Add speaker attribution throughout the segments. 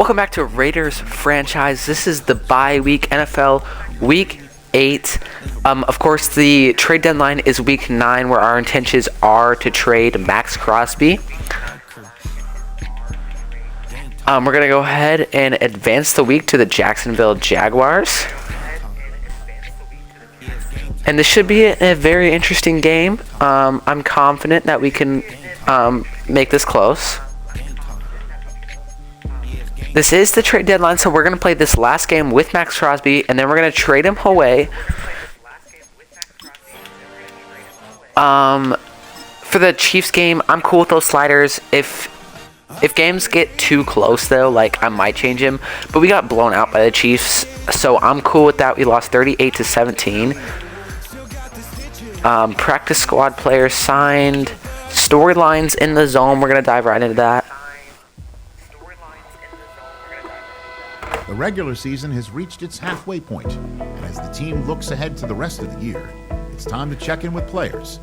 Speaker 1: Welcome back to Raiders franchise. This is the bye week, NFL Week 8. Of course, the trade deadline is Week 9, where our intentions are to trade Max Crosby. We're going to go ahead and advance the week to the Jacksonville Jaguars. And this should be a very interesting game. I'm confident that we can make this close. This is the trade deadline, so we're going to play this last game with Max Crosby, and then we're going to trade him away. For the Chiefs game, I'm cool with those sliders. If games get too close, though, like, I might change him. But we got blown out by the Chiefs, so I'm cool with that. We lost 38-17. Practice squad players signed. Storylines in the zone. We're going to dive right into that.
Speaker 2: The regular season has reached its halfway point, and as the team looks ahead to the rest of the year, it's time to check in with players.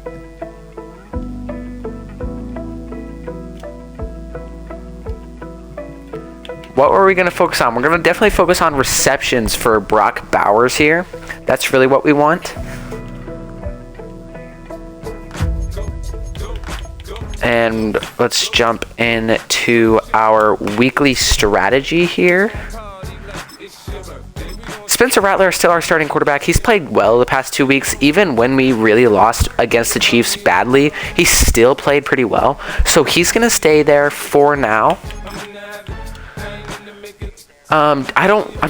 Speaker 1: What were we going to focus on? We're going to definitely focus on receptions for Brock Bowers here. That's really what we want. And let's jump into our weekly strategy here. Spencer Rattler is still our starting quarterback. He's played well the past 2 weeks. Even when we really lost against the Chiefs badly, he still played pretty well. So he's going to stay there for now. I'm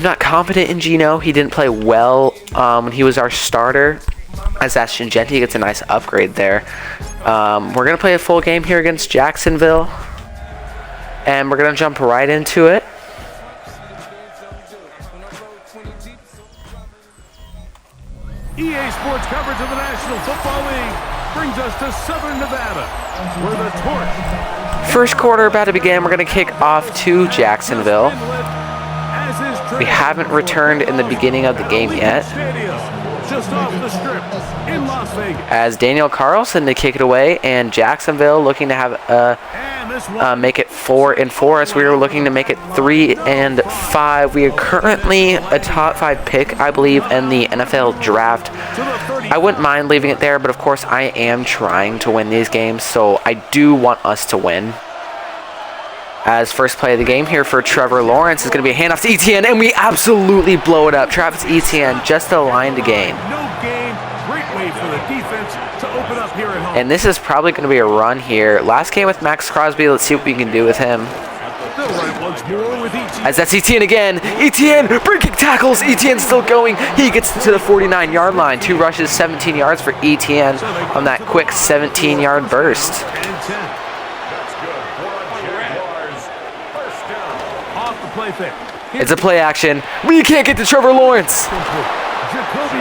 Speaker 1: not confident in Geno. He didn't play well when he was our starter. As Ashton Jeanty gets a nice upgrade there. We're going to play a full game here against Jacksonville. And we're going to jump right into it.
Speaker 3: EA Sports coverage of the National Football League brings us to Southern Nevada, where the torch.
Speaker 1: First quarter about to begin. We're going to kick off to Jacksonville. We haven't returned in the beginning of the game yet.
Speaker 3: Just off the strip in Las Vegas.
Speaker 1: As Daniel Carlson to kick it away, and Jacksonville looking to have make it 4-4 as we were looking to make it 3-5. We are currently a top 5 pick, I believe, in the NFL draft. I wouldn't mind leaving it there, but of course I am trying to win these games, so I do want us to win. As first play of the game here for Trevor Lawrence is going to be a handoff to Etienne, and we absolutely blow it up. Travis Etienne just a line to gain.
Speaker 3: No gain. Great way for the defense to open up here at home.
Speaker 1: And this is probably going to be a run here. Last game with Max Crosby. Let's see what we can do with him. As that's Etienne again. Etienne breaking tackles. Etienne still going. He gets to the 49-yard line. 2 rushes, 17 yards for Etienne on that quick 17-yard burst. It's a play action. We can't get to Trevor Lawrence.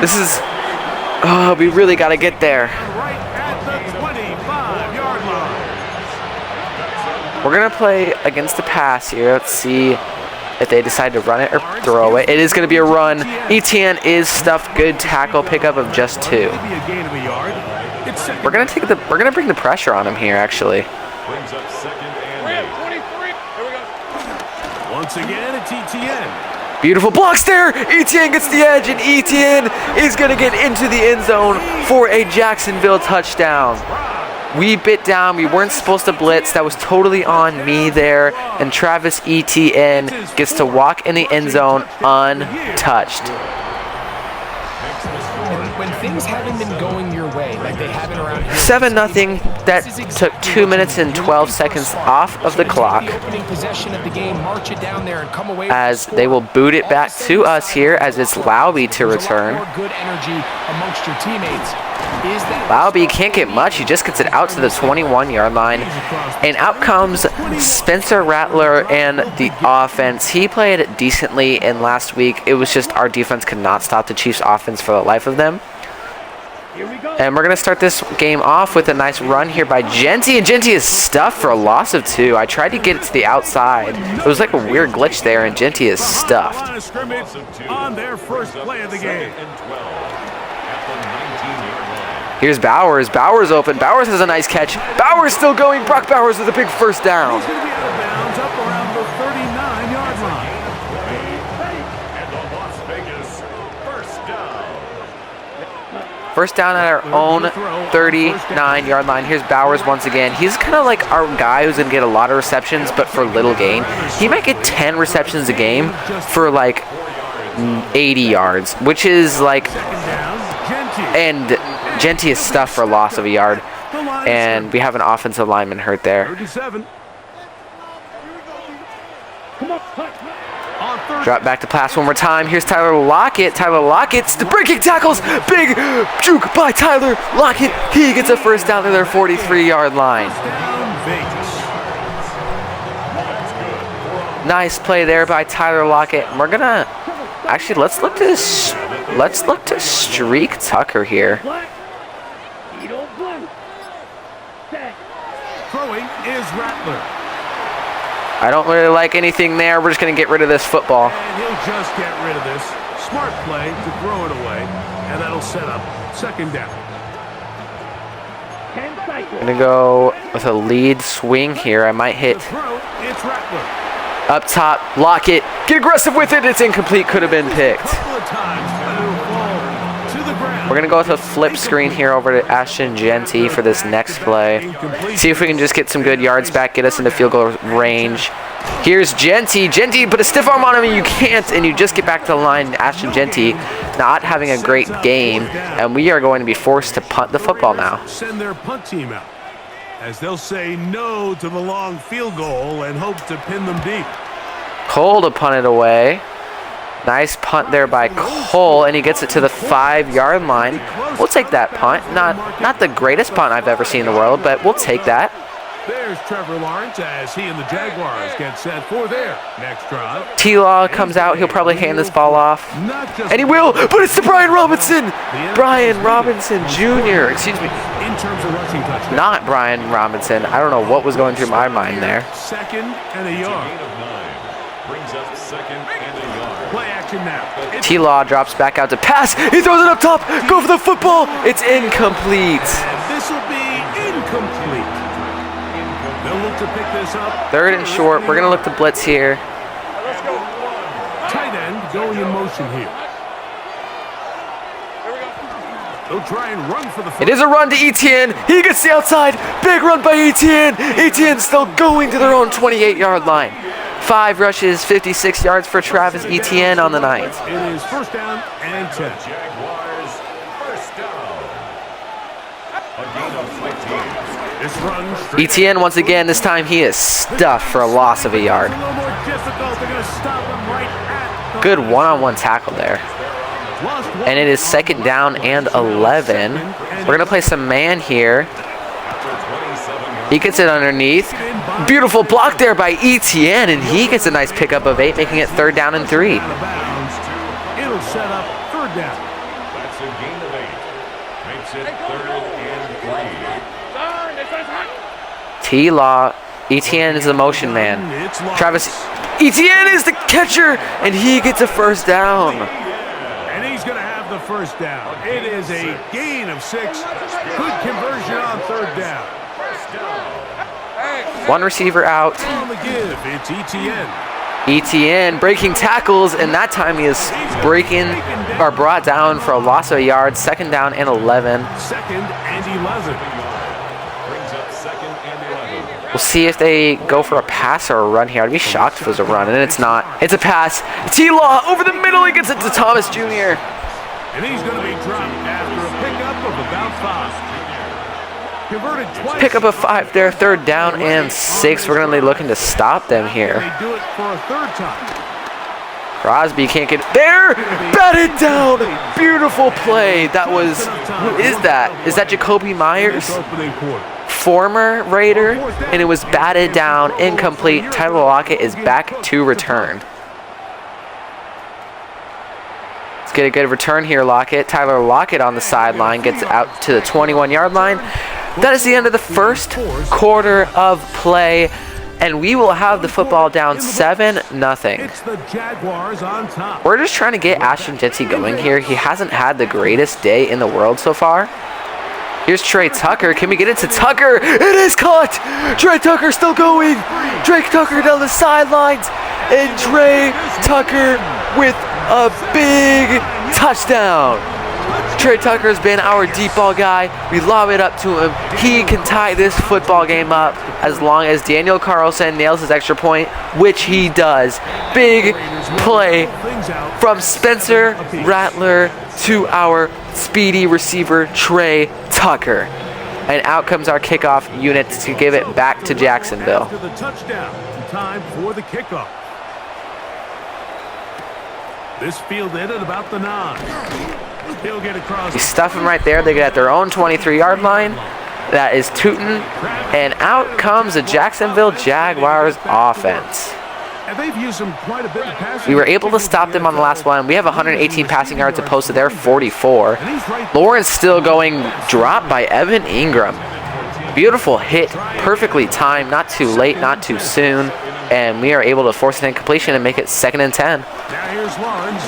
Speaker 1: This is... Oh, we really got to get there. We're going to play against the pass here. Let's see if they decide to run it or throw it. It is going to be a run. Etienne is stuffed. Good tackle pickup of just 2. We're going to bring the pressure on him here, actually.
Speaker 3: Once again, it's Etienne.
Speaker 1: Beautiful blocks there. Etienne gets the edge, and Etienne is going to get into the end zone for a Jacksonville touchdown. We bit down. We weren't supposed to blitz. That was totally on me there. And Travis Etienne gets to walk in the end zone untouched.
Speaker 4: When things haven't been going your way, like they haven't around here.
Speaker 1: 7-0. That took 2 minutes and 12 seconds off of the clock. As they will boot it back to us here, as it's Laube to return. Laube can't get much. He just gets it out to the 21-yard line. And out comes Spencer Rattler and the offense. He played decently in last week. It was just our defense could not stop the Chiefs' offense for the life of them. And we're going to start this game off with a nice run here by Jeanty. And Jeanty is stuffed for a loss of 2. I tried to get it to the outside. It was like a weird glitch there, and Jeanty is stuffed.
Speaker 3: On their first play of the game.
Speaker 1: Here's Bowers. Bowers open. Bowers has a nice catch. Bowers still going. Brock Bowers with a big first down.
Speaker 3: He's going to be out of bounds up around the 39-yard line.
Speaker 1: First down at our own 39-yard line. Here's Bowers once again. He's kind of like our guy who's going to get a lot of receptions, but for little gain. He might get 10 receptions a game for like 80 yards, which is like, and Genty is stuffed for a loss of a yard. And we have an offensive lineman hurt there.
Speaker 3: 37.
Speaker 1: Drop back to pass one more time. Here's Tyler Lockett. Tyler Lockett's the breaking tackles. Big juke by Tyler Lockett. He gets a first down to their 43-yard line. Nice play there by Tyler Lockett. And we're gonna actually let's look to streak Tucker here.
Speaker 3: Throwing is Rattler.
Speaker 1: I don't really like anything there. We're just going to get rid of this football.
Speaker 3: And he'll just get rid of this. Smart play to throw it away. And that'll set up second down.
Speaker 1: I'm going to go with a lead swing here. I might hit
Speaker 3: Throw, it's Rattler.
Speaker 1: up top. Lockett. Get aggressive with it. It's incomplete. Could have been picked.
Speaker 3: Couple of times, but it'll fall to the ground.
Speaker 1: We're going to go with a flip screen here over to Ashton Genty for this next play. See if we can just get some good yards back, get us into field goal range. Here's Genty. Genty, put a stiff arm on him, and you can't, and you just get back to the line. Ashton Genty not having a great game, and we are going to be forced to punt the football now.
Speaker 3: Send their punt team out, as they'll say no to the long field goal and hope to pin them deep.
Speaker 1: Cole to punt it away. Nice punt there by Cole, and he gets it to the 5-yard line. We'll take that punt. Not the greatest punt I've ever seen in the world, but we'll take that.
Speaker 3: There's Trevor Lawrence as he and the Jaguars get set for their next drive.
Speaker 1: T-Law comes out. He'll probably hand this ball off. And he will, but it's to Brian Robinson. Brian Robinson Jr. Excuse me.
Speaker 3: In terms of rushing touchdown.
Speaker 1: Not Brian Robinson. I don't know what was going through my mind there.
Speaker 3: Second and a yard.
Speaker 5: Brings up second and a yard.
Speaker 3: Play action now.
Speaker 1: T-Law drops back out to pass. He throws it up top. Go for the football. It's incomplete.
Speaker 3: And this will be incomplete. They'll look to pick this up.
Speaker 1: Third and short. We're going to look to blitz here.
Speaker 3: Tight end going in motion here. They'll try and run for the
Speaker 1: It is a run to Etienne. He gets the outside. Big run by Etienne. Etienne still going to their own 28-yard line. 5 rushes, 56 yards for Travis Etienne on the night.
Speaker 3: It is first down and 10.
Speaker 5: Jaguars first down. A gain of 15.
Speaker 3: This run straight.
Speaker 1: Etienne, once again, this time he is stuffed for a loss of a yard.
Speaker 3: A little more difficult. They're going to stop him right at the
Speaker 1: Good one-on-one tackle there.
Speaker 3: Lost one.
Speaker 1: And it is second down and 11. We're going to play some man here. He gets it underneath. Beautiful block there by Etienne, and he gets a nice pickup of 8, making it third down and 3.
Speaker 3: Out of bounds. It'll set up third down.
Speaker 5: That's a gain of 8. Makes it third and 3.
Speaker 1: T-Law. Etienne is the motion man.
Speaker 3: It's lost.
Speaker 1: Travis Etienne is the catcher, and he gets a first down.
Speaker 3: And he's going to have the first down. It is a gain of 6. Good conversion on third down.
Speaker 1: One receiver out.
Speaker 3: On the give, it's Etienne.
Speaker 1: Etienne breaking tackles, and that time he is brought down for a loss of a yard. Second down and 11.
Speaker 3: Second and 11.
Speaker 5: Brings up second and 11.
Speaker 1: We'll see if they go for a pass or a run here. I'd be shocked if it was a run, and it's not. It's a pass. T-Law over the middle. He gets it to Thomas Jr.
Speaker 3: And he's going to be dropped after a pickup of about 5. Converted twice.
Speaker 1: Pick up a 5 there. Third down and 6. We're going to be looking to stop them here.
Speaker 3: They do it for a third time.
Speaker 1: Crosby can't get there. Batted down. Beautiful play. That was, who is that? Is that Jacoby Myers?
Speaker 3: Opening quarter.
Speaker 1: Former Raider, and it was batted down, incomplete. Tyler Lockett is back to return. Let's get a good return here, Lockett. Tyler Lockett on the sideline gets out to the 21-yard line. That is the end of the first quarter of play, and we will have the football down 7-0.
Speaker 3: It's the Jaguars on top.
Speaker 1: We're just trying to get Ashton Genty going here. He hasn't had the greatest day in the world so far. Here's Trey Tucker. Can we get it to Tucker? It is caught! Trey Tucker still going. Trey Tucker down the sidelines. And Trey Tucker with a big touchdown. Trey Tucker's been our deep ball guy. We lob it up to him. He can tie this football game up as long as Daniel Carlson nails his extra point, which he does. Big play from Spencer Rattler to our speedy receiver, Trey Tucker. And out comes our kickoff unit to give it back to Jacksonville.
Speaker 3: After the touchdown, time for the kickoff. This fielded at about the 9. He'll get across.
Speaker 1: You stuff them right there. They get at their own 23-yard line. That is Tootin. And out comes the Jacksonville Jaguars offense.
Speaker 3: And they've used them quite a bit in passing.
Speaker 1: We were able to stop them on the last one. We have 118 passing yards opposed to their 44. Lawrence still going, dropped by Evan Ingram. Beautiful hit, perfectly timed, not too late, not too soon. And we are able to force an incompletion and make it 2nd and 10.
Speaker 3: Now here's Lawrence.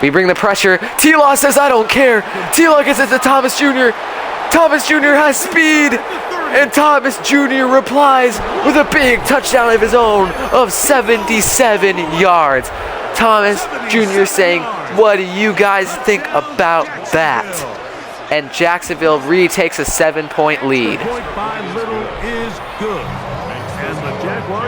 Speaker 1: We bring the pressure. T-Law says, I don't care. T-Law gets it to Thomas Jr. Thomas Jr. has speed. And Thomas Jr. replies with a big touchdown of his own of 77 yards. Thomas Jr. saying, what do you guys think about that? And Jacksonville retakes a 7-point lead.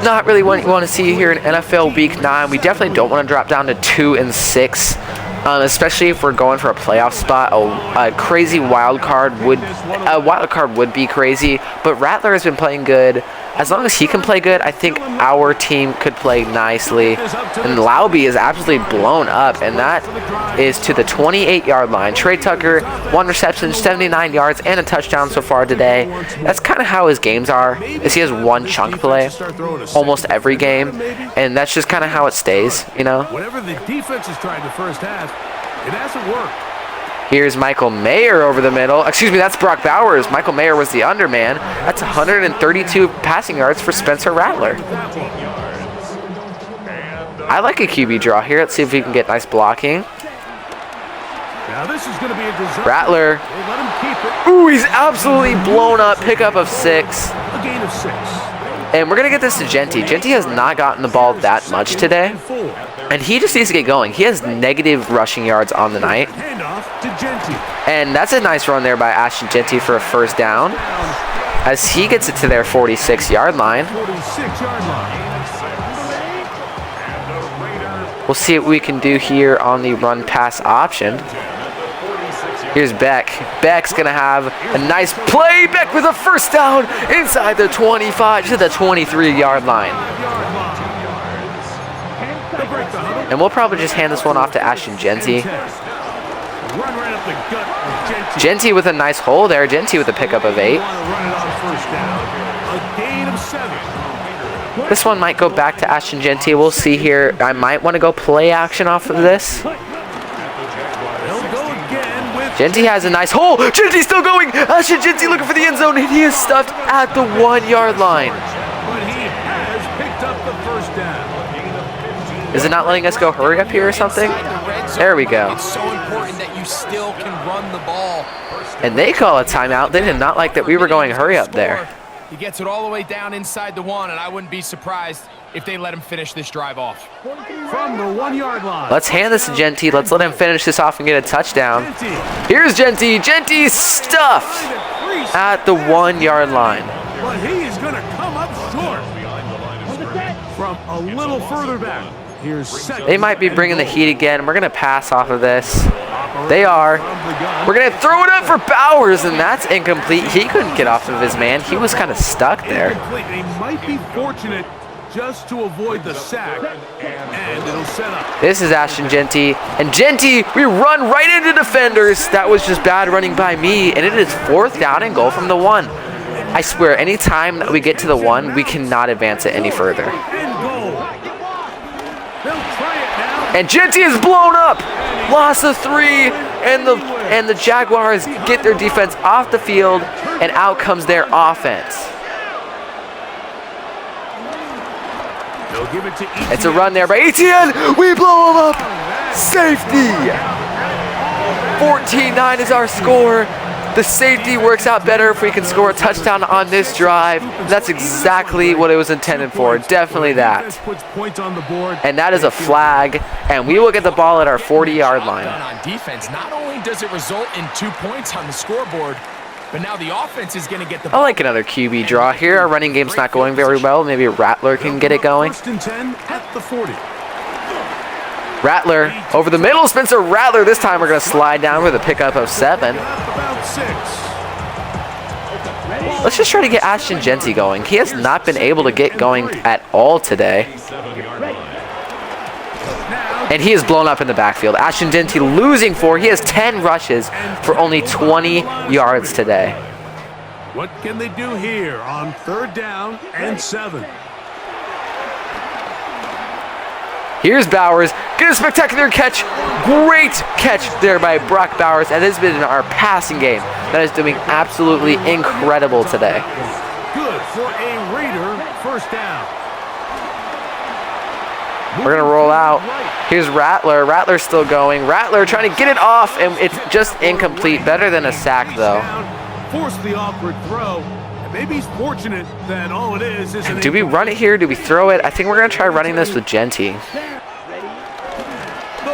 Speaker 1: Not really what you want to see here in NFL Week 9. We definitely don't want to drop down to 2-6. Especially if we're going for a playoff spot. A crazy wild card would be crazy, but Rattler has been playing good. As long as he can play good, I think our team could play nicely. And Lauby is absolutely blown up, and that is to the 28-yard line. Trey Tucker, 1 reception, 79 yards, and a touchdown so far today. That's kind of how his games are, is he has 1 chunk play almost every game, and that's just kind of how it stays, you know?
Speaker 3: Whatever the defense has tried the first half, it hasn't worked.
Speaker 1: Here's Michael Mayer over the middle. Excuse me, that's Brock Bowers. Michael Mayer was the underman. That's 132 passing yards for Spencer Rattler. I like a QB draw here. Let's see if we can get nice blocking.
Speaker 3: Now this is going to be a disaster.
Speaker 1: Rattler.
Speaker 3: Let him keep it.
Speaker 1: Ooh, he's absolutely blown up. Pickup of 6.
Speaker 3: A gain of 6.
Speaker 1: And we're going to get this to Genty. Genty has not gotten the ball that much today. And he just needs to get going. He has negative rushing yards on the night. And that's a nice run there by Ashton Genty for a first down. As he gets it to their 46-yard line. We'll see what we can do here on the run-pass option. Here's Beck. Beck's going to have a nice play. Beck with a first down inside the 25 to the 23-yard line. And we'll probably just hand this one off to Ashton Genty. Genty with a nice hole there. Genty with a pickup of 8. This one might go back to Ashton Genty. We'll see here. I might want to go play action off of this. Genty has a nice hole. Genty's still going. Ashton Genty looking for the end zone, and he is stuffed at the 1-yard line.
Speaker 3: But he has picked up the first down.
Speaker 1: Is it not letting us go hurry up here or something? There we go.
Speaker 4: It's so important that you still can run the ball.
Speaker 1: And they call a timeout. They did not like that we were going hurry up there.
Speaker 4: He gets it all the way down inside the 1, and I wouldn't be surprised if they let him finish this drive off.
Speaker 3: From the 1-yard line.
Speaker 1: Let's hand this to Genty. Let's let him finish this off and get a touchdown. Here's Genty. Genty stuffed at the 1-yard line.
Speaker 3: But he is going to come up short. From a little further back. Here's second.
Speaker 1: They might be bringing the heat again. We're going to pass off of this. They are. We're going to throw it up for Bowers, and that's incomplete. He couldn't get off of his man. He was kind of stuck there.
Speaker 3: He might be fortunate just to avoid the sack, and it'll set up.
Speaker 1: This is Ashton Genty. And Genty, we run right into defenders. That was just bad running by me, and it is 4th down and goal from the 1. I swear, any time that we get to the 1, we cannot advance it any further. And Genty is blown up. Loss of 3, and the Jaguars get their defense off the field, and out comes their offense. It's a run there by Etienne. We blow him up. Safety. 14-9 is our score. The safety works out better if we can score a touchdown on this drive. That's exactly what it was intended for. Definitely that. And that is a flag, and we will get the ball at our 40-yard line.
Speaker 4: On defense, not only does it result in 2 points on the scoreboard, but now the offense is going to get the
Speaker 1: I like another QB draw here. Our running game's not going very well. Maybe Rattler can get it going.
Speaker 3: First and 10 at the 40.
Speaker 1: Rattler over the middle. Spencer Rattler. This time we're going to slide down with a pickup of 7.
Speaker 3: About 6.
Speaker 1: Let's just try to get Ashton Genty going. He has not been able to get going at all today. And he is blown up in the backfield. Ashton Genty losing 4. He has 10 rushes for only 20 yards today.
Speaker 3: What can they do here on 3rd down and 7?
Speaker 1: Here's Bowers. Get a spectacular catch. Great catch there by Brock Bowers. That has been our passing game. That is doing absolutely incredible today.
Speaker 3: Good for a Raider first down.
Speaker 1: We're going to roll out. Here's Rattler. Rattler's still going. Rattler trying to get it off, and it's just incomplete. Better than a sack, though.
Speaker 3: Force the awkward throw. Maybe he's fortunate that all it is an
Speaker 1: Do we run it here? Do we throw it? I think we're going to try running this with Genty.
Speaker 3: They'll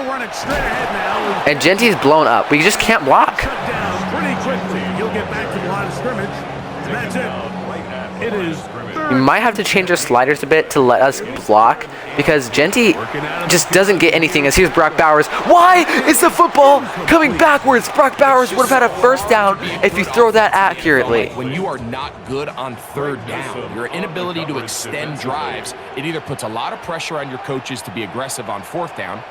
Speaker 3: run it straight ahead now.
Speaker 1: And Genty's blown up. We just can't block.
Speaker 3: Cut down pretty quickly. He'll get back to the line of scrimmage. And that's it. It is
Speaker 1: We might have to change our sliders a bit to let us block because Genty just doesn't get anything as here's Brock Bowers. Why is the football coming backwards? Brock Bowers would have had a first down if you throw that accurately.
Speaker 4: When you are not good on 3rd down, your inability to extend drives, it either puts a lot of pressure on your coaches to be aggressive on 4th down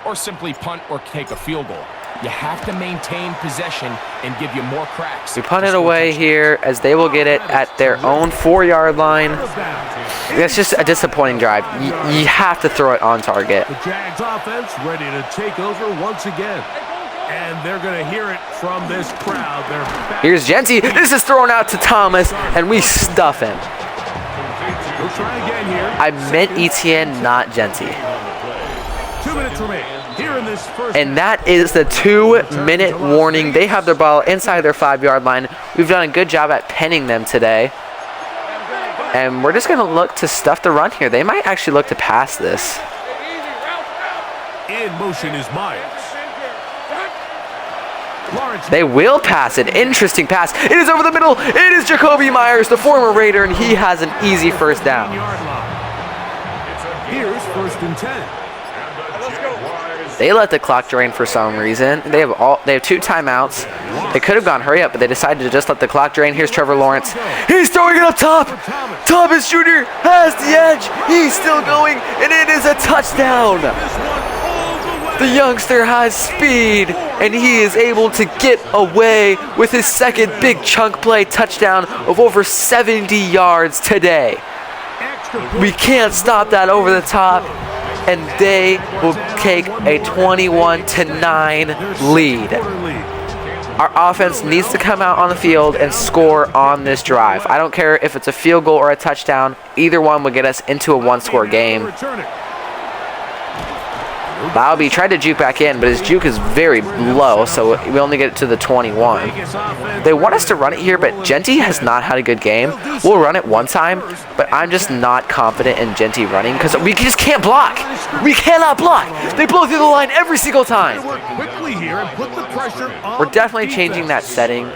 Speaker 4: or simply punt or take a field goal. You have to maintain possession and give you more cracks.
Speaker 1: We punt it away here as they will get it at their own 4-yard line. That's just a disappointing drive. You have to throw it on target.
Speaker 3: the Jags offense ready to take over once again. And they're going to hear it from this crowd. They're back.
Speaker 1: Here's Genty. This is thrown out to Thomas, and we stuff him.
Speaker 3: We'll try again here.
Speaker 1: I meant Etienne, not Genty.
Speaker 3: 2 minutes remain here in this first.
Speaker 1: And that is the 2-minute warning. They have their ball inside their 5-yard line. We've done a good job at penning them today. And we're just going to look to stuff the run here. They might actually look to pass this.
Speaker 3: In motion is Myers. Lawrence.
Speaker 1: They will pass it. Interesting pass. It is over the middle. It is Jacoby Myers, the former Raider, and he has an easy first down.
Speaker 3: Here's 1st and 10.
Speaker 1: They let the clock drain for some reason. They have 2 timeouts. They could have gone hurry up, but they decided to just let the clock drain. Here's Trevor Lawrence. He's throwing it up top. Thomas Jr. has the edge. He's still going, and it is a touchdown. The youngster has speed, and he is able to get away with his second big chunk play touchdown of over 70 yards today. We can't stop that over the top, and they will take a 21-9 lead. Our offense needs to come out on the field and score on this drive. I don't care if it's a field goal or a touchdown. Either one would get us into a 1-score game. Bowby tried to juke back in, but his juke is very low, so we only get it to the 21. They want us to run it here, but Genty has not had a good game. We'll run it one time, but I'm just not confident in Genty running because we just can't block. We cannot block. They blow through the line every single time. We're definitely changing that setting.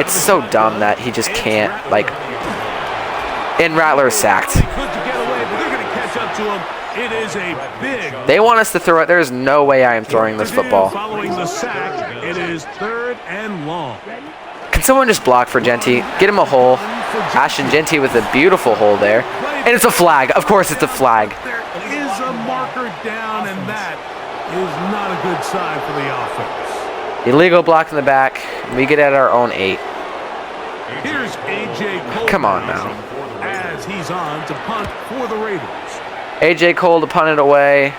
Speaker 1: It's so dumb that he just can't, like... And Rattler is sacked.
Speaker 3: It is a big.
Speaker 1: They want us to throw it. There is no way I am throwing this football.
Speaker 3: Following the sack, it is 3rd and long.
Speaker 1: Can someone just block for Genty? Get him a hole. Ashton Genty with a beautiful hole there. And it's a flag. Of course it's a flag.
Speaker 3: There is a marker down, and that is not a good sign for the offense.
Speaker 1: Illegal block in the back. We get at our own 8.
Speaker 3: Here's A.J. Cole.
Speaker 1: Come on now.
Speaker 3: As he's on to punt for the Raiders.
Speaker 1: A.J. Cole to punt it away.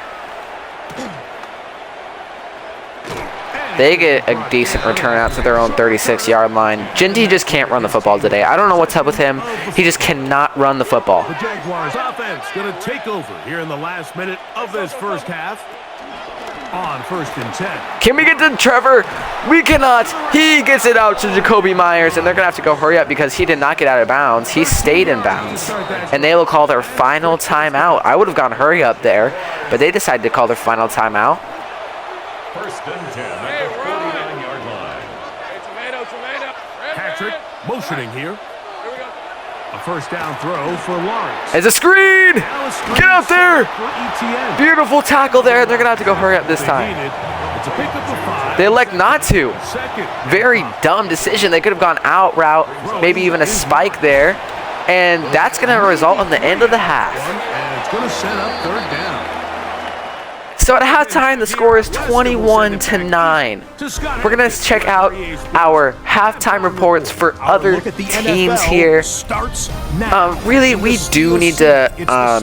Speaker 1: They get a decent return out to their own 36-yard line. Genty just can't run the football today. I don't know what's up with him. He just cannot run the football.
Speaker 3: The Jaguars offense going to take over here in the last minute of this first half. On 1st and 10.
Speaker 1: Can we get to Trevor? We cannot. He gets it out to Jacoby Myers, and they're going to have to go hurry up because he did not get out of bounds. He stayed in bounds. And they will call their final timeout. I would have gone hurry up there, but they decided to call their final timeout.
Speaker 5: 1st and 10 at the 49-yard line.
Speaker 3: Patrick motioning here. A 1st down throw for Lawrence.
Speaker 1: It's a screen! Get out there!
Speaker 3: For ETN.
Speaker 1: Beautiful tackle there, and they're going to have to go hurry up this time.
Speaker 3: It's a pickup of 5.
Speaker 1: They elect not to.
Speaker 3: Second.
Speaker 1: Very dumb decision. They could have gone out route, maybe even a spike there, and that's going to result in the end of the half.
Speaker 3: And it's going to set up 3rd down.
Speaker 1: So at halftime, the score is 21-9. We're going to check out our halftime reports for other teams here. Really, we do need to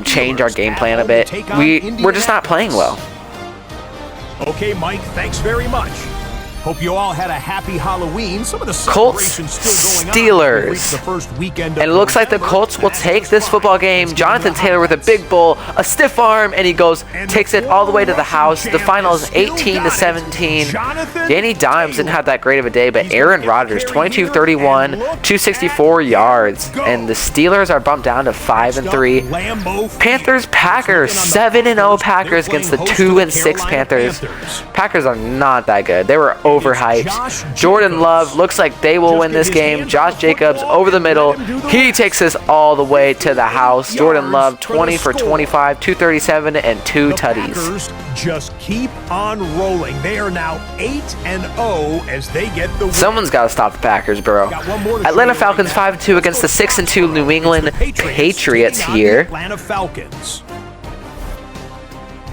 Speaker 1: change our game plan a bit. We're just not playing well.
Speaker 6: Okay, Mike, thanks very much. Hope you all had a happy Halloween. Some of the
Speaker 1: Colts,
Speaker 6: celebrations still going
Speaker 1: Steelers.
Speaker 6: on. It's the first weekend of
Speaker 1: And it looks like the Colts will take this football game. Jonathan Taylor with a big bull, a stiff arm, and he takes it all the way to the house. The final is 18-17. Danny Dimes didn't have that great of a day, but Aaron Rodgers, 22-31, 264 yards. And the Steelers are bumped down to 5-3. Panthers, Packers, 7-0 Packers against the 2-6 Panthers. Packers are not that good. They were overhyped. Jordan Love looks like they will win this game. Josh Jacobs over the middle. He takes us all the way to the house. Jordan Love 20 for 25, 237, and 2 tutties.
Speaker 6: Packers just keep on rolling. They are now 8-0 as they get the win.
Speaker 1: Someone's got to stop the Packers, bro. Atlanta Falcons 5-2 against the 6-2 New England Patriots here.
Speaker 6: Atlanta Falcons.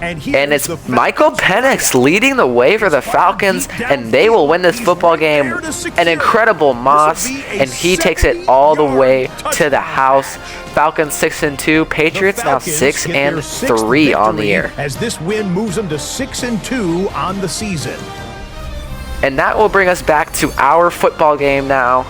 Speaker 1: And it's Michael Penix leading the way for the Falcons, and they will win this football game. An incredible Moss, and he takes it all the way to the house. Falcons 6-2, Patriots now 6-3 on the year.
Speaker 6: As this win moves them to 6-2 on the season.
Speaker 1: And that will bring us back to our football game now.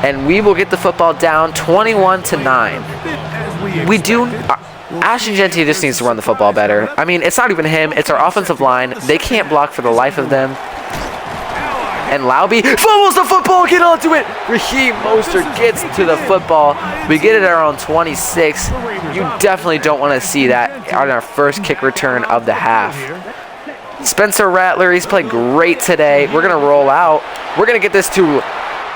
Speaker 1: And we will get the football down 21-9. We do. Ashton Jeanty just needs to run the football better. I mean, it's not even him. It's our offensive line. They can't block for the life of them. And Lauby fumbles the football. Get onto it. Raheem Mostert gets to the football. We get it at our own 26. You definitely don't want to see that on our first kick return of the half. Spencer Rattler, he's played great today. We're going to roll out. We're going to get this to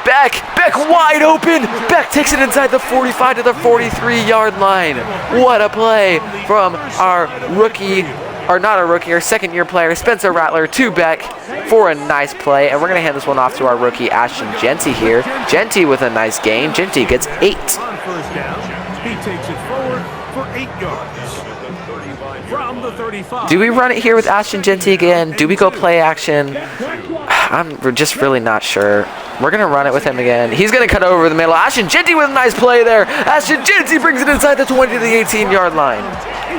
Speaker 1: Beck wide open. Beck takes it inside the 45 to the 43-yard line. What a play from our rookie, or not a rookie, our second-year player, Spencer Rattler to Beck for a nice play. And we're going to hand this one off to our rookie, Ashton Jeanty here. Jeanty with a nice gain. Jeanty gets 8.
Speaker 3: On 1st down, he takes it forward for 8 yards. From the 35.
Speaker 1: Do we run it here with Ashton Jeanty again? Do we go play action? I'm just really not sure. We're going to run it with him again. He's going to cut over the middle. Ashton Jeanty with a nice play there. Ashton Jeanty brings it inside the 20 to the 18-yard line.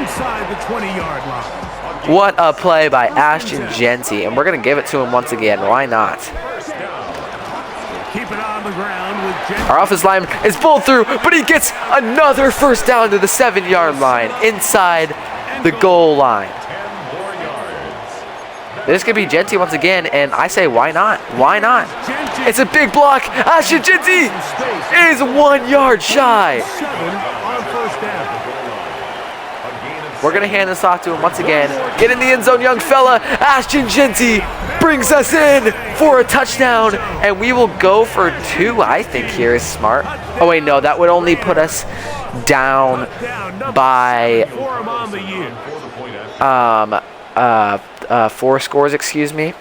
Speaker 3: Inside the 20-yard line.
Speaker 1: What a play by Ashton Jeanty. And we're going to give it to him once again. Why not?
Speaker 3: Keep it on the ground with Jeanty.
Speaker 1: Our offensive lineman is pulled through, but he gets another first down to the 7-yard line inside the goal line. This could be Jeanty once again, and I say, why not? Why not? It's a big block. Ashton Jeanty is 1 yard shy.
Speaker 3: 7 on 1st down.
Speaker 1: We're going to hand this off to him once again. Get in the end zone, young fella. Ashton Jeanty brings us in for a touchdown, and we will go for 2, I think here is smart. Oh, wait, no, that would only put us down by 4 scores, excuse me.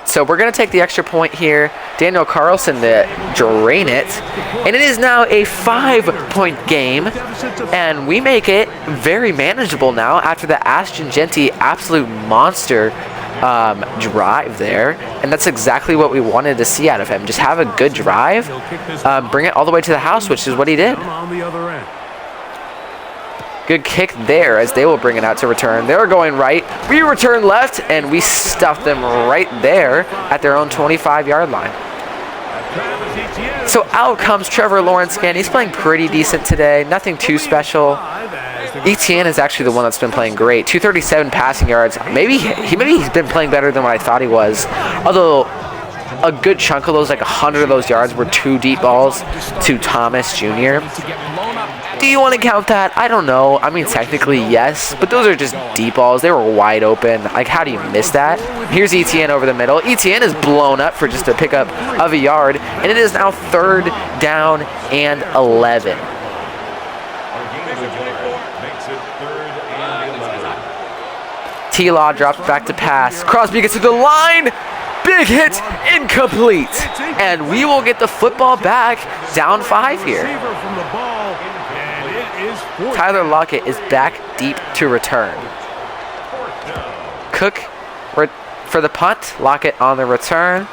Speaker 1: So we're going to take the extra point here. Daniel Carlson to drain it. And it is now a 5-point game. And we make it very manageable now after the Ashton Jeanty absolute monster drive there. And that's exactly what we wanted to see out of him. Just have a good drive. Bring it all the way to the house, which is what he did.
Speaker 3: On the other end.
Speaker 1: Good kick there as they will bring it out to return. They're going right. We return left, and we stuff them right there at their own 25-yard line. So out comes Trevor Lawrence again. He's playing pretty decent today. Nothing too special. ETN is actually the one that's been playing great. 237 passing yards. Maybe he's been playing better than what I thought he was. Although a good chunk of those, like 100 of those yards, were 2 deep balls to Thomas Jr. Do you want to count that? I don't know. I mean, technically, yes. But those are just deep balls. They were wide open. Like, how do you miss that? Here's ETN over the middle. ETN is blown up for just a pickup of a yard. And it is now 3rd down and 11. T-Law drops back to pass. Crosby gets to the line. Big hit. Incomplete. And we will get the football back. Down 5 here. Tyler Lockett is back deep to return. Cook for the punt. Lockett on the return.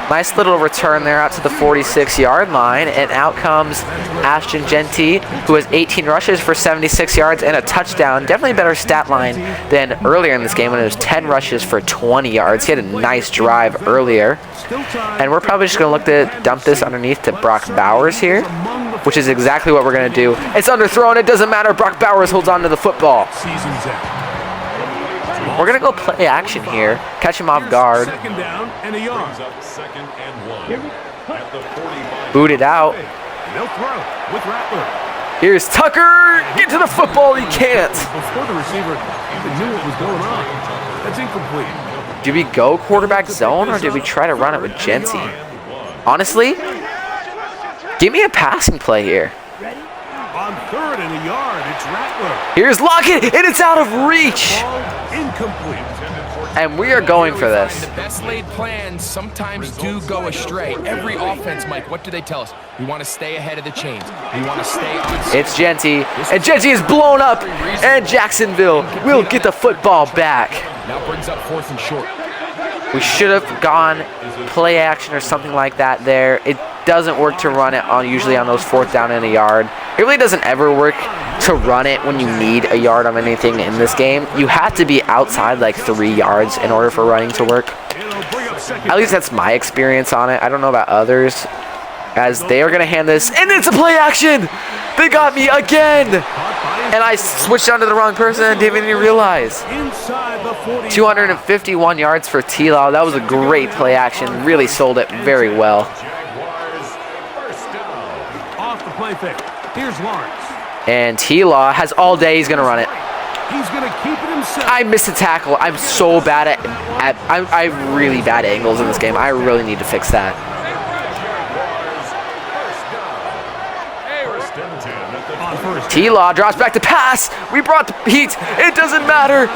Speaker 1: Nice little return there out to the 46-yard line, and out comes Ashton Genty, who has 18 rushes for 76 yards and a touchdown. Definitely a better stat line than earlier in this game when it was 10 rushes for 20 yards. He had a nice drive earlier. And we're probably just going to look to dump this underneath to Brock Bowers here, which is exactly what we're going to do. It's underthrown. It doesn't matter. Brock Bowers holds on to the football. We're going to go play action here. Catch him off guard.
Speaker 3: Second down and a yard.
Speaker 1: Booted out.
Speaker 3: They'll throw with Rattler.
Speaker 1: Here's Tucker. Get to the football. He can't.
Speaker 3: Before the receiver even knew what was going on. That's incomplete.
Speaker 1: Did we go quarterback zone or did we try to run it with Genty? Honestly, give me a passing play here.
Speaker 3: On 3rd and a yard, it's Rattler.
Speaker 1: Here's Lockett, and it's out of reach.
Speaker 3: Ball incomplete.
Speaker 1: And we are going for this.
Speaker 4: The best laid plans sometimes do go astray. Every offense, Mike, what do they tell us? We want to stay ahead of the chains. We want to stay on.
Speaker 1: It's Genty, and Genty is blown up, and Jacksonville will get the football back.
Speaker 4: Now brings up 4th and short.
Speaker 1: We should have gone play action or something like that there. It doesn't work to run it usually on those 4th down and a yard. It really doesn't ever work to run it when you need a yard on anything in this game. You have to be outside like 3 yards in order for running to work. At least that's my experience on it. I don't know about others, as they are going to hand this, and it's a play action. They got me again. And I switched onto the wrong person and didn't even realize. 251 yards for T-Law. That was a great play action. Really sold it very well.
Speaker 3: Off the play fake. Here's Lawrence.
Speaker 1: And T-Law has all day. He's going to run it.
Speaker 3: He's going to keep it himself.
Speaker 1: I missed a tackle. I'm so bad I have really bad angles in this game. I really need to fix that. T-Law drops back to pass. We brought the heat. It doesn't matter.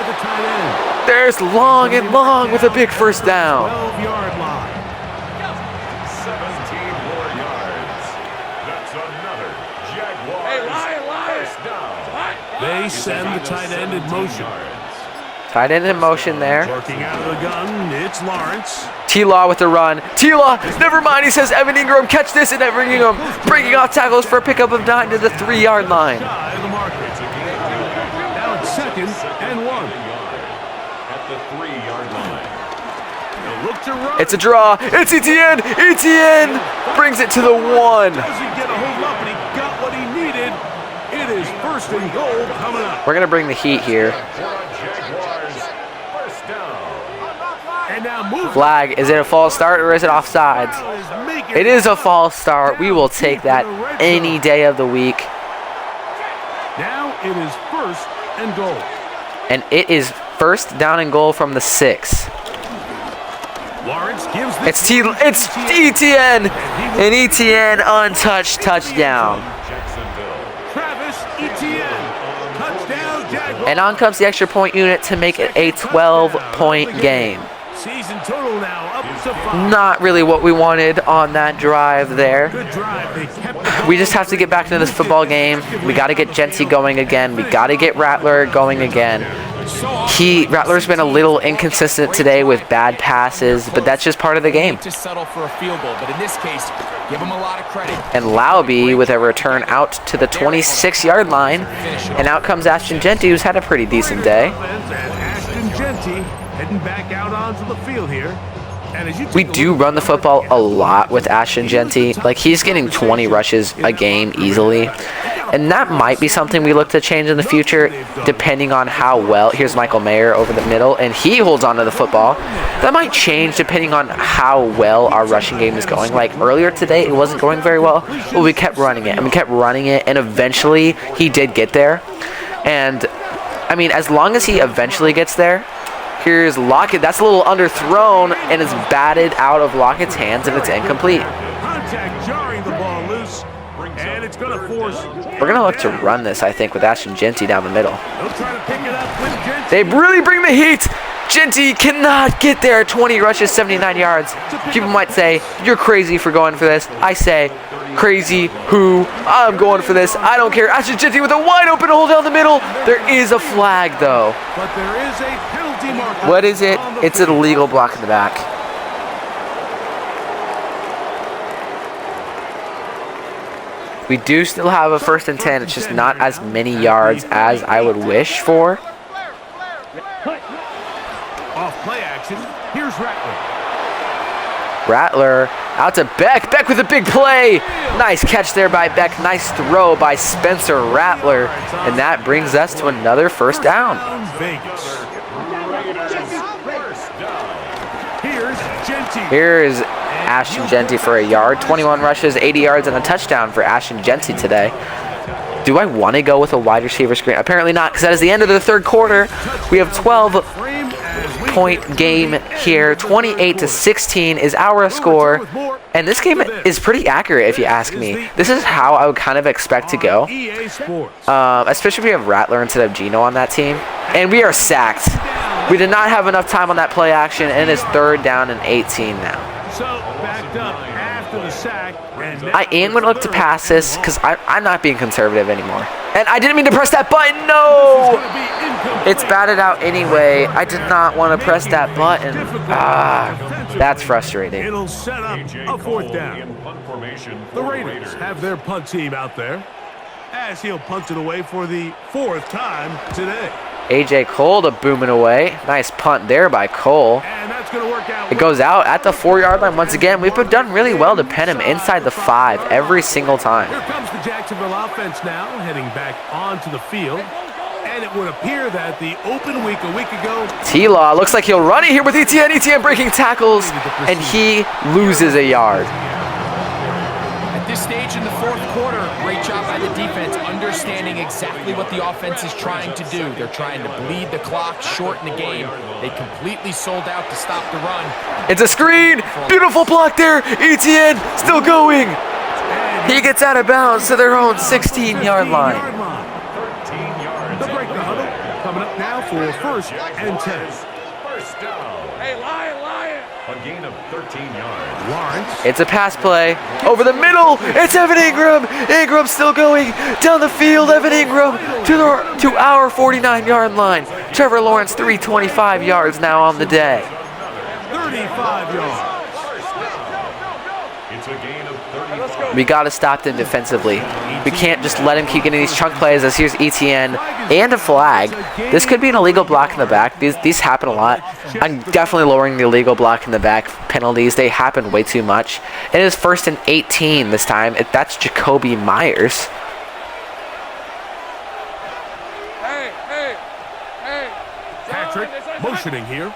Speaker 1: There's Long and Long with a big first down.
Speaker 3: 12-yard line.
Speaker 5: 17 more yards. That's another Jaguars first down.
Speaker 3: They send the tight end in motion.
Speaker 1: Tight end in motion there.
Speaker 3: Working out of the gun, it's Lawrence.
Speaker 1: T-Law with the run. T-Law, never mind. He says Evan Ingram, catch this, and Evan Ingram breaking off tackles for a pickup of 9 to the 3-yard line.
Speaker 3: Shy of the marker. Now it's 2nd and 1.
Speaker 5: At the 3-yard line.
Speaker 3: They'll look to run.
Speaker 1: It's a draw. It's ETN. ETN brings it to the 1.
Speaker 3: Doesn't get a hold up, and he got what he needed. It is 1st and goal coming up.
Speaker 1: We're going to bring the heat here.
Speaker 5: Jaguars first down.
Speaker 3: And now move.
Speaker 1: Flag. Is it a false start or is it offsides? It is a false start. We will take that any day of the week.
Speaker 3: Now it is 1st and goal.
Speaker 1: And it is 1st down and goal from the 6.
Speaker 3: Lawrence gives the
Speaker 1: It's ETN. And ETN untouched touchdown.
Speaker 3: Travis Etienne. Touchdown Jaguars.
Speaker 1: And on comes the extra point unit to make it a 12-point game.
Speaker 3: Season total now up to 5.
Speaker 1: Not really what we wanted on that drive there.
Speaker 3: Good drive. They kept the
Speaker 1: We just have to get back into this football game. We got to get Genty going again. We got to get Rattler going again. Rattler's been a little inconsistent today with bad passes, but that's just part of the game.
Speaker 4: To settle for a field goal, but in this case, give him a lot of credit.
Speaker 1: And Lauby with a return out to the 26-yard line. And out comes Ashton Genty, who's had a pretty decent day.
Speaker 3: offense, and Ashton Genty heading back out onto the field here. And as you
Speaker 1: We
Speaker 3: take a
Speaker 1: do
Speaker 3: look
Speaker 1: run the football a lot with Ashton Genty. Like, he's getting 20 rushes a game easily. And that might be something we look to change in the future, depending on how well. Here's Michael Mayer over the middle, and he holds on to the football. That might change depending on how well our rushing game is going. Like earlier today, it wasn't going very well, but we kept running it, and we kept running it, and eventually he did get there. And, I mean, as long as he eventually gets there, here's Lockett. That's a little underthrown, and it's batted out of Lockett's hands, and it's incomplete.
Speaker 3: Contact jarring the ball loose, and it's going to force.
Speaker 1: We're going to look to run this, I think, with Ashton Genty down the middle.
Speaker 3: They'll try to pick it up with Genty.
Speaker 1: They really bring the heat. Genty cannot get there. 20 rushes, 79 yards. People might say, you're crazy for going for this. I say, crazy who? I'm going for this. I don't care. Ashton Genty with a wide open hole down the middle. There is a flag, though.
Speaker 3: But there is a penalty marker.
Speaker 1: What is it? It's an illegal block in the back. We do still have a 1st and 10. It's just not as many yards as I would wish for.
Speaker 3: Off play action. Here's Rattler.
Speaker 1: Rattler out to Beck. Beck with a big play. Nice catch there by Beck. Nice throw by Spencer Rattler. And that brings us to another 1st down.
Speaker 3: Vegas. Here's Genty.
Speaker 1: Here's Ashton Genty for a yard. 21 rushes, 80 yards, and a touchdown for Ashton Genty today. Do I want to go with a wide receiver screen? Apparently not, because that is the end of the 3rd quarter. We have 12-point game here. 28-16 is our score. And this game is pretty accurate, if you ask me. This is how I would kind of expect to go. Especially if we have Rattler instead of Gino on that team. And we are sacked. We did not have enough time on that play action, and it's 3rd down and 18 now.
Speaker 3: So backed up after the sack.
Speaker 1: I am going to look to pass this because I'm not being conservative anymore. And I didn't mean to press that button. No! It's batted out anyway. I did not want to press that button. That's frustrating.
Speaker 3: It'll set up a 4th down. The Raiders have their punt team out there as he'll punt it away for the 4th time today.
Speaker 1: A.J. Cole to boom it away. Nice punt there by Cole.
Speaker 3: And that's going to work out.
Speaker 1: It goes out at the 4-yard line once again. We've done really well to pin him inside the 5 every single time.
Speaker 3: Here comes the Jacksonville offense now, heading back onto the field. And it would appear that the open week a week ago.
Speaker 1: T-Law looks like he'll run it here with ETN. ETN breaking tackles, and he loses a yard.
Speaker 4: At this stage in the 4th quarter, great job by the defense, understanding exactly what the offense is trying to do. They're trying to bleed the clock, shorten the game. They completely sold out to stop the run.
Speaker 1: It's a screen. Beautiful block there. ETN still going. He gets out of bounds to their own 16-yard line.
Speaker 3: The break the huddle. Coming up now for 1st and 10.
Speaker 5: First down.
Speaker 3: Hey, Lion.
Speaker 5: A gain of 13 yards.
Speaker 3: Lawrence.
Speaker 1: It's a pass play. Over the middle. It's Evan Ingram. Ingram still going down the field. Evan Ingram to our 49-yard line. Trevor Lawrence, 325 yards now on the day.
Speaker 3: 35 yards.
Speaker 5: It's a gain of 35.
Speaker 1: We got to stop them defensively. We can't just let him keep getting these chunk plays as here's ETN and a flag. This could be an illegal block in the back. These happen a lot. I'm definitely lowering the illegal block in the back penalties. They happen way too much. It is 1st and 18 this time. That's Jacoby Myers.
Speaker 3: Patrick motioning here.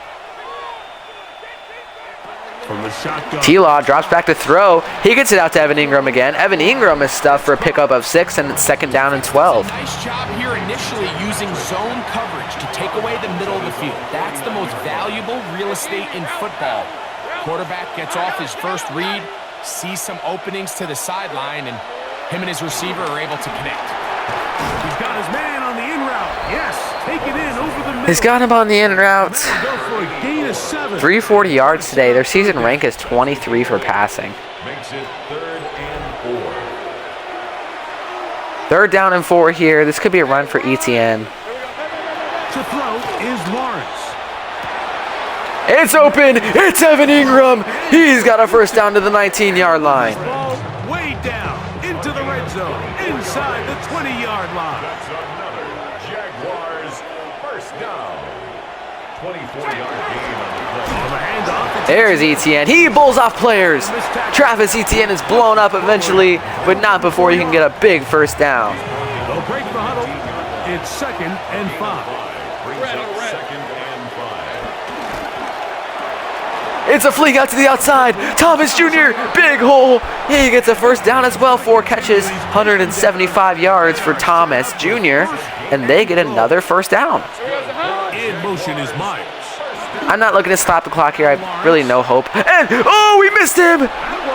Speaker 3: From the shotgun.
Speaker 1: T-Law drops back to throw. He gets it out to Evan Ingram again. Evan Ingram is stuffed for a pickup of 6, and it's 2nd down and 12.
Speaker 4: Nice job here initially using zone coverage to take away the middle of the field. That's the most valuable real estate in football. Quarterback gets off his first read, sees some openings to the sideline, and him and his receiver are able to connect.
Speaker 3: He's got his man on the in route. Yes, take it in over the middle.
Speaker 1: He's got him on the in route.
Speaker 3: Go for a gain of 7.
Speaker 1: 340 yards today. Their season rank is 23 for passing.
Speaker 5: Makes it 3rd and 4.
Speaker 1: 3rd down and 4 here. This could be a run for ETN.
Speaker 3: To throw is Lawrence.
Speaker 1: It's open. It's Evan Ingram. He's got a 1st down to the 19-yard line.
Speaker 3: Ball way down into the red zone, inside the 20-yard line.
Speaker 5: That's another Jaguars first down. 24-yard gain on the play.
Speaker 3: On the handoff.
Speaker 1: There's ETN. He bowls off players. Travis Etienne is blown up eventually, but not before you can get a big 1st down.
Speaker 3: break the huddle. It's 2nd and 5.
Speaker 5: Second and 5.
Speaker 1: It's a fling out to the outside. Thomas Jr., big hole. He gets a first down as well. 4 catches, 175 yards for Thomas Jr., and they get another first down.
Speaker 3: In motion is Myers.
Speaker 1: I'm not looking to stop the clock here. I have really no hope. And, oh, we missed him.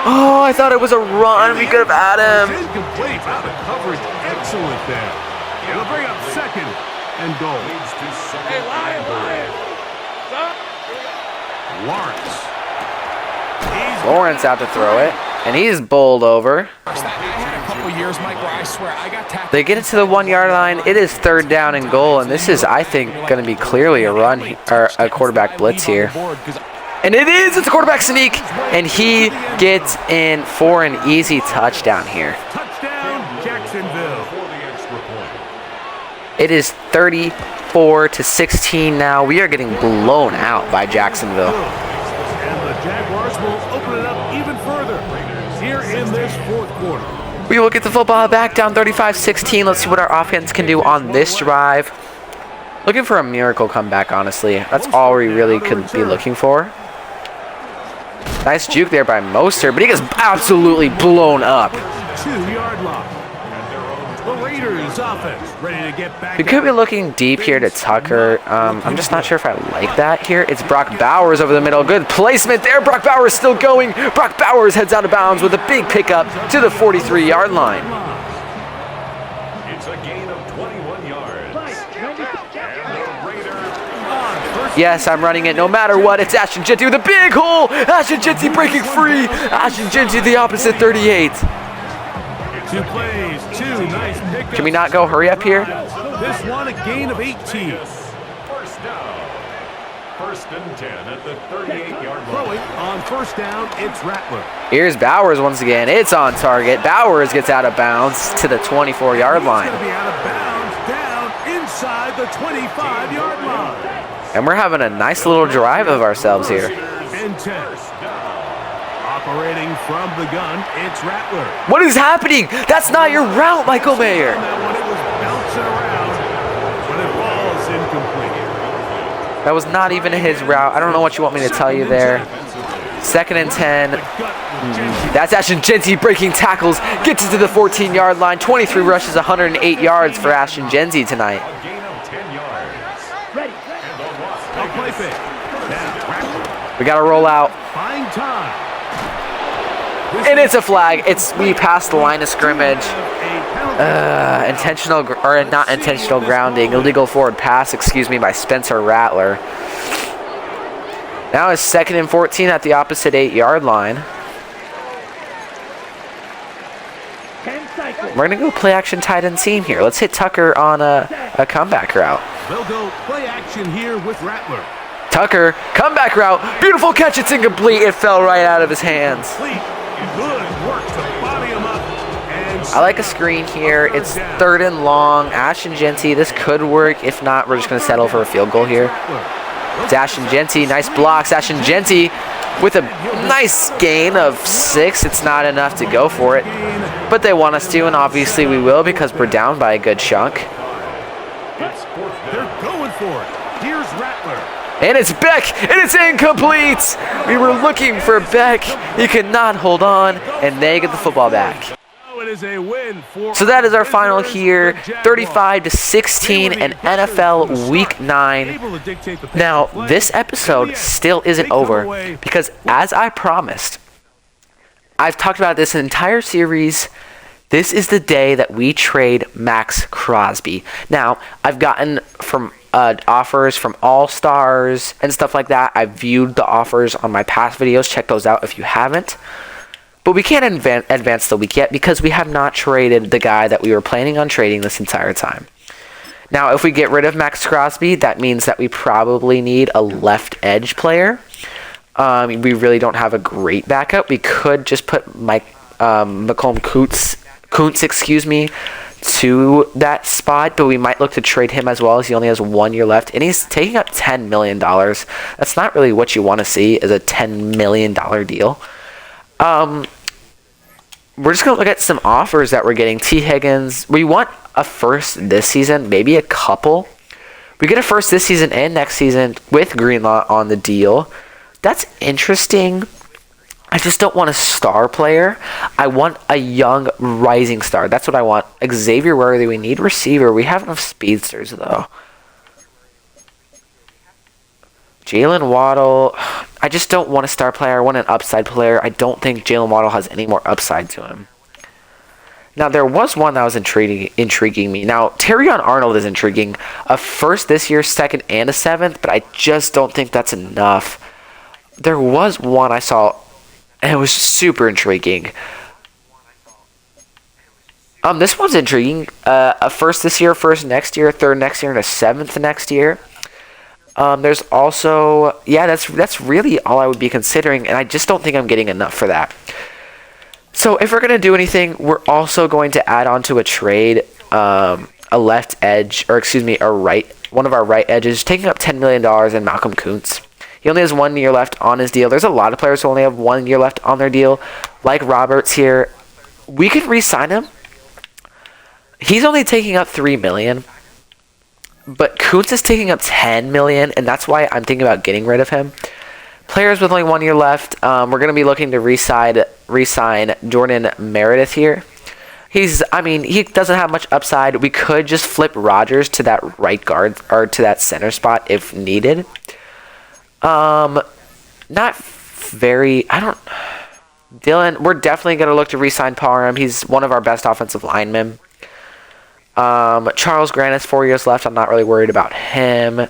Speaker 1: Oh, I thought it was a run. We could have had him.
Speaker 3: Incomplete. Out of coverage. Excellent there. It'll bring up 2nd and goal.
Speaker 1: Lawrence out to throw it, and he's bowled over.
Speaker 4: I had a couple years, Mike, where I swear I got tackled.
Speaker 1: They get it to the 1-yard line. It is 3rd down and goal, and this is, I think, going to be clearly a run or a quarterback blitz here. And it is. It's a quarterback sneak, and he gets in for an easy touchdown here.
Speaker 3: Touchdown, Jacksonville.
Speaker 1: It is 34-16 now. We are getting blown out by Jacksonville.
Speaker 3: And the Jaguars will open it up even further here in this 4th quarter.
Speaker 1: We will get the football back down 35-16. Let's see what our offense can do on this drive. Looking for a miracle comeback, honestly. That's all we really could be looking for. Nice juke there by Mostert, but he gets absolutely blown up.
Speaker 3: 2-yard line. The Raiders offense ready to get back.
Speaker 1: We could be looking deep here to Tucker. I'm just not sure if I like that here. It's Brock Bowers over the middle. Good placement there. Brock Bowers still going. Brock Bowers heads out of bounds with a big pickup to the 43-yard line.
Speaker 5: It's a gain of 21 yards. And the Raiders
Speaker 1: Yes, I'm running it no matter what. It's Ashton Jeanty with a big hole. Ashton Jeanty breaking free. Ashton Jeanty the opposite 38.
Speaker 3: 2 plays, 2 nice pickups.
Speaker 1: Can we not go hurry up here?
Speaker 3: This one a gain of 18.
Speaker 5: first down. 1st and 10 at the 38-yard
Speaker 3: Throwing
Speaker 5: line.
Speaker 3: on 1st down, it's Rattler.
Speaker 1: Here's Bowers once again. It's on target. Bowers gets out of bounds to the 24-yard line.
Speaker 3: He's going to be out of bounds down inside the 25-yard line.
Speaker 1: And we're having a nice little drive of ourselves here.
Speaker 3: And 10. Operating from the gun, it's Rattler.
Speaker 1: What is happening? That's not your route, Michael Mayer.
Speaker 3: That one, it was bouncing around, but it falls incomplete.
Speaker 1: That was not even his route. I don't know what you want me to tell you there. 2nd and 10. That's Ashton Jeanty breaking tackles. Gets it to the 14-yard line. 23 rushes, 108 yards for Ashton Jeanty tonight.
Speaker 5: A gain of 10 yards.
Speaker 3: A play fake. Now Rattler.
Speaker 1: We got to roll out.
Speaker 3: Buying time.
Speaker 1: And it's a flag. We passed the line of scrimmage. Intentional or not intentional grounding. Illegal forward pass, by Spencer Rattler. Now it's 2nd and 14 at the opposite 8-yard line. We're going to go play action tight end seam here. Let's hit Tucker on a comeback route.
Speaker 3: They'll go play action here with Rattler.
Speaker 1: Tucker, comeback route. Beautiful catch. It's incomplete. It fell right out of his hands.
Speaker 3: Good work to body him up. And
Speaker 1: I like a screen here. It's 3rd and long. Ashton Jeanty. This could work. If not, we're just going to settle for a field goal here. It's Ashton Jeanty. Nice blocks. Ashton Jeanty with a nice gain of 6. It's not enough to go for it. But they want us to, and obviously we will because we're down by a good chunk.
Speaker 3: they're going for it. Here's Rattler.
Speaker 1: And it's Beck, and it's incomplete. We were looking for Beck. He could not hold on, and they get the football back.
Speaker 3: It is a win for
Speaker 1: So that is our final here, 35-16 in NFL Week 9. Now, this episode still isn't over because, as I promised, I've talked about this entire series. This is the day that we trade Max Crosby. Now, I've gotten from offers from All-Stars and stuff like that. I've viewed the offers on my past videos. Check those out if you haven't. But we can't advance the week yet because we have not traded the guy that we were planning on trading this entire time. Now, if we get rid of Max Crosby, that means that we probably need a left edge player. We really don't have a great backup. We could just put Macomb Kuntz, to that spot, but we might look to trade him as well as he only has 1 year left, and he's taking up $10 million. That's not really what you want to see as a $10 million deal. We're just going to look at some offers that we're getting. T. Higgins, we want a first this season, maybe a couple. We get a first this season and next season with Greenlaw on the deal. That's interesting. I just don't want a star player. I want a young rising star. That's what I want. Xavier Worthy, we need receiver. We have enough speedsters, though. Jalen Waddle, I just don't want a star player. I want an upside player. I don't think Jalen Waddle has any more upside to him. Now, there was one that was intriguing me. Now, Terrion Arnold is intriguing. A first this year, second, and a seventh, but I just don't think that's enough. There was one I saw, and it was super intriguing. This one's intriguing. A first this year, first next year, third next year, and a seventh next year. There's also, yeah, that's really all I would be considering, and I just don't think I'm getting enough for that. So if we're going to do anything, we're also going to add on to a trade, a left edge, or excuse me, one of our right edges, taking up $10 million in Malcolm Kuntz. He only has 1 year left on his deal. There's a lot of players who only have 1 year left on their deal, like Roberts here. We could re-sign him. He's only taking up $3 million, but Kuntz is taking up $10 million, and that's why I'm thinking about getting rid of him. Players with only 1 year left, we're going to be looking to re-sign Jordan Meredith here. He doesn't have much upside. We could just flip Rodgers to that right guard, or to that center spot if needed. Dylan, we're definitely going to look to re-sign Parham. He's one of our best offensive linemen. Charles Grant has 4 years left. I'm not really worried about him.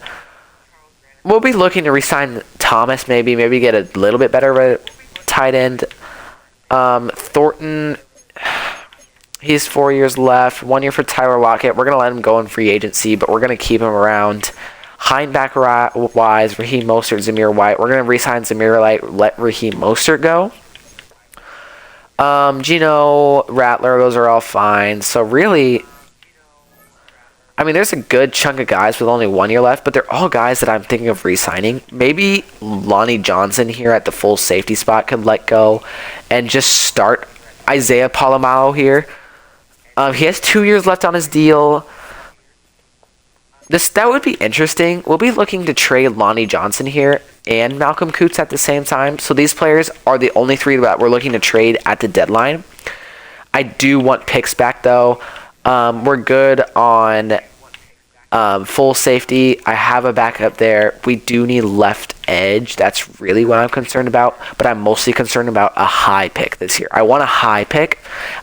Speaker 1: We'll be looking to re-sign Thomas, maybe get a little bit better of a tight end. Thornton, he's 4 years left. 1 year for Tyler Lockett. We're going to let him go in free agency, but we're going to keep him around. Hindback-wise, Raheem Mostert, Zamir White. We're going to re-sign Zamir White, let Raheem Mostert go. Gino, Rattler, those are all fine. So really, there's a good chunk of guys with only 1 year left, but they're all guys that I'm thinking of re-signing. Maybe Lonnie Johnson here at the full safety spot could let go and just start Isaiah Palomalo here. He has 2 years left on his deal. That would be interesting. We'll be looking to trade Lonnie Johnson here and Malcolm Kuntz at the same time. So these players are the only three that we're looking to trade at the deadline. I do want picks back, though. We're good on full safety. I have a backup there. We do need left edge. That's really what I'm concerned about. But I'm mostly concerned about a high pick this year. I want a high pick.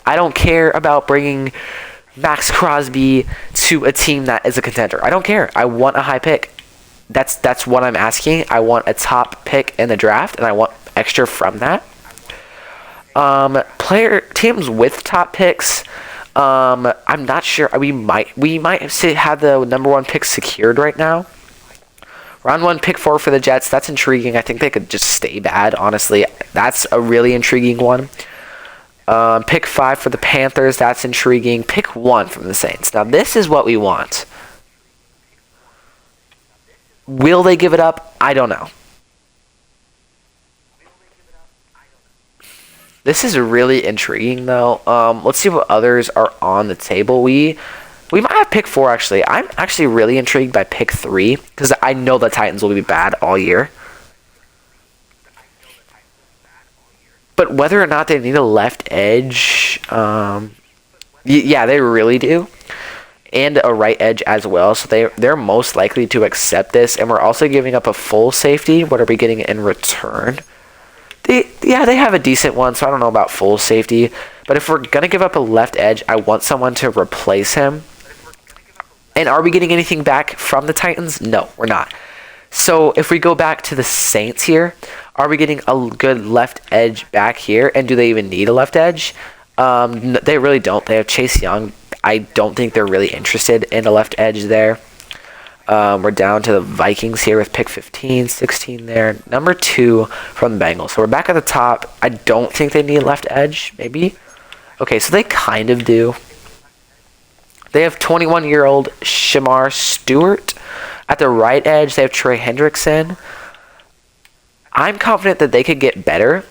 Speaker 1: I don't care about bringing Max Crosby to a team that is a contender. I don't care. I want a high pick. That's what I'm asking. I want a top pick in the draft, and I want extra from that. Teams with top picks, I'm not sure. We might have the number 1 pick secured right now. Round 1, pick 4 for the Jets. That's intriguing. I think they could just stay bad, honestly. That's a really intriguing one. Pick 5 for the Panthers. That's intriguing. Pick 1 from the Saints. Now, this is what we want. Will they give it up? I don't know. This is really intriguing, though. Let's see what others are on the table. We might have pick 4, actually. I'm actually really intrigued by pick 3 because I know the Titans will be bad all year. But whether or not they need a left edge, yeah, they really do. And a right edge as well. So they're most likely to accept this. And we're also giving up a full safety. What are we getting in return? They have a decent one, so I don't know about full safety. But if we're going to give up a left edge, I want someone to replace him. And are we getting anything back from the Titans? No, we're not. So if we go back to the Saints here, are we getting a good left edge back here? And do they even need a left edge? They really don't. They have Chase Young. I don't think they're really interested in a left edge there. We're down to the Vikings here with pick 15, 16 there. Number 2 from the Bengals. So we're back at the top. I don't think they need left edge, maybe. Okay, so they kind of do. They have 21-year-old Shamar Stewart. At the right edge, they have Trey Hendrickson. I'm confident that they could get better.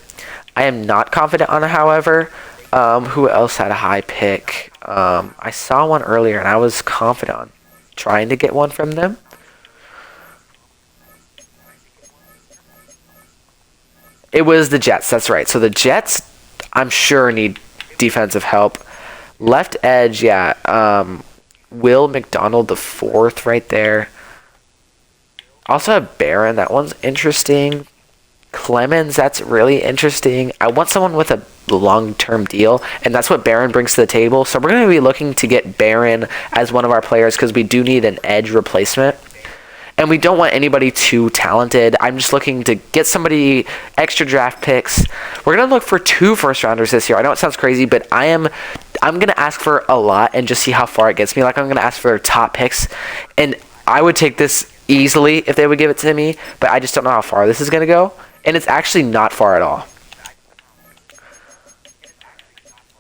Speaker 1: I am not confident on it, however. Who else had a high pick? I saw one earlier, and I was confident on trying to get one from them. It was the Jets, that's right. So the Jets, I'm sure, need defensive help. Left edge, yeah. Will McDonald the fourth right there. Also have Barron. That one's interesting. Clemens, that's really interesting. I want someone with a long-term deal, and that's what Barron brings to the table. So we're going to be looking to get Barron as one of our players because we do need an edge replacement. And we don't want anybody too talented. I'm just looking to get somebody extra draft picks. We're going to look for 2 first-rounders this year. I know it sounds crazy, but I'm going to ask for a lot and just see how far it gets me. Like, I'm going to ask for top picks. And I would take this easily if they would give it to me, but I just don't know how far this is going to go. And it's actually not far at all.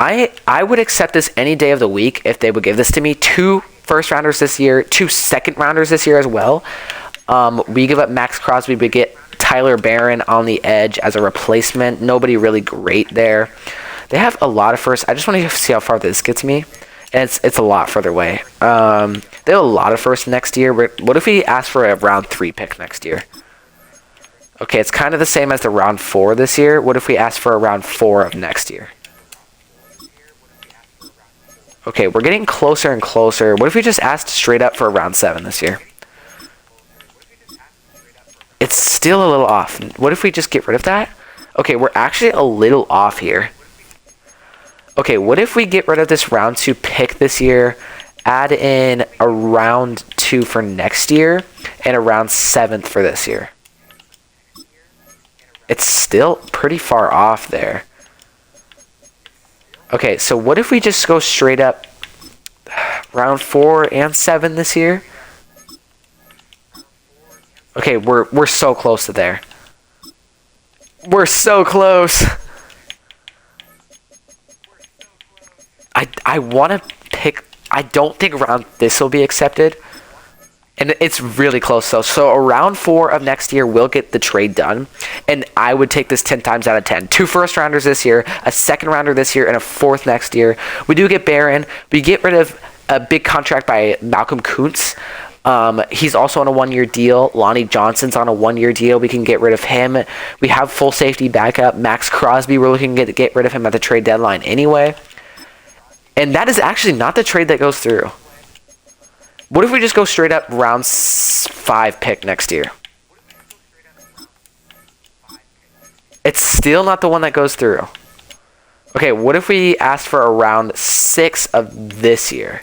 Speaker 1: I would accept this any day of the week if they would give this to me. 2 first-rounders this year, 2 second-rounders this year as well. We give up Max Crosby. We get Tyler Barron on the edge as a replacement. Nobody really great there. They have a lot of firsts. I just want to see how far this gets me. And it's a lot further away. They have a lot of firsts next year. What if we ask for a round 3 pick next year? Okay, it's kind of the same as the round 4 this year. What if we ask for a round 4 of next year? Okay, we're getting closer and closer. What if we just asked straight up for a round 7 this year? It's still a little off. What if we just get rid of that? Okay, we're actually a little off here. Okay, what if we get rid of this round 2 pick this year, add in a round 2 for next year, and a round 7th for this year? It's still pretty far off there. Okay, so what if we just go straight up round 4 and 7 this year? Okay, we're so close to there. We're so close. I want to pick. I don't think round this will be accepted. And it's really close, though. So around 4 of next year, we'll get the trade done. And I would take this 10 times out of 10. 2 first-rounders this year, a second-rounder this year, and a 4th next year. We do get Barron. We get rid of a big contract by Malcolm Kuntz. He's also on a 1-year deal. Lonnie Johnson's on a 1-year deal. We can get rid of him. We have full safety backup. Max Crosby, we're looking to get rid of him at the trade deadline anyway. And that is actually not the trade that goes through. What if we just go straight up round 5 pick next year? It's still not the one that goes through. Okay, what if we asked for a round 6 of this year?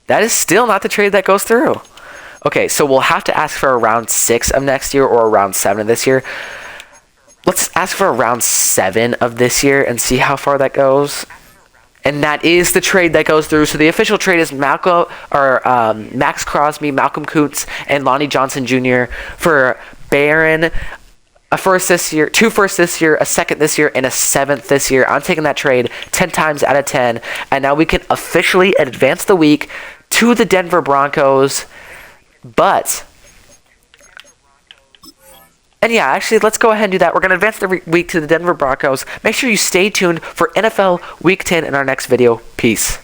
Speaker 1: That is still not the trade that goes through. Okay, so we'll have to ask for a round 6 of next year or a round 7 of this year. Let's ask for a round 7 of this year and see how far that goes. And that is the trade that goes through. So the official trade is Max Crosby, Malcolm Kuntz, and Lonnie Johnson Jr. for Barron, a first this year, 2 firsts this year, a second this year, and a 7th this year. I'm taking that trade 10 times out of 10. And now we can officially advance the week to the Denver Broncos. And yeah, actually, let's go ahead and do that. We're going to advance the week to the Denver Broncos. Make sure you stay tuned for NFL Week 10 in our next video. Peace.